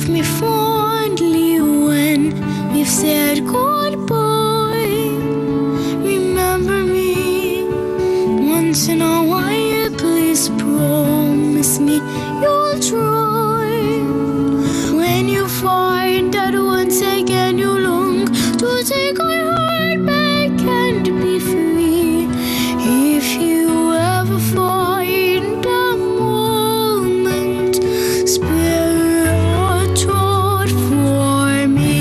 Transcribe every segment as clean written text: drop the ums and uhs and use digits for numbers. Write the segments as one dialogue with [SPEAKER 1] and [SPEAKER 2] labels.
[SPEAKER 1] of me fondly when we've said goodbye. Remember me once in a while, please promise me you'll try. When you find that once again you long to take your heart back and be free, if you ever find a moment, spare a thought for me.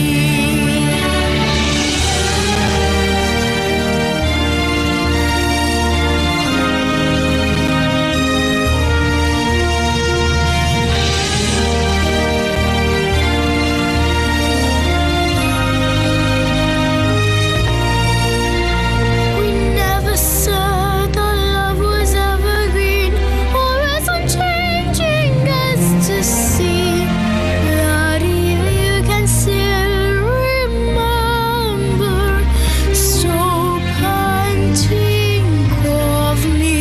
[SPEAKER 1] We never said that love was evergreen or as unchanging as to see that you can still remember. Stop and think of me.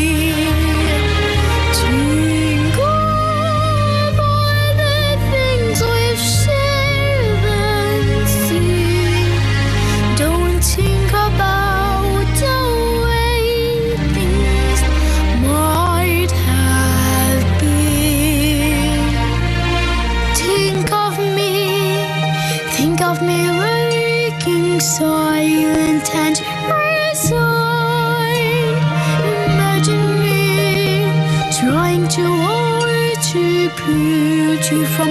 [SPEAKER 1] Think of all the things we've shared and seen. Don't think about the way things might have been. Think of me waking silent and resigned. Imagine me trying too hard to put you from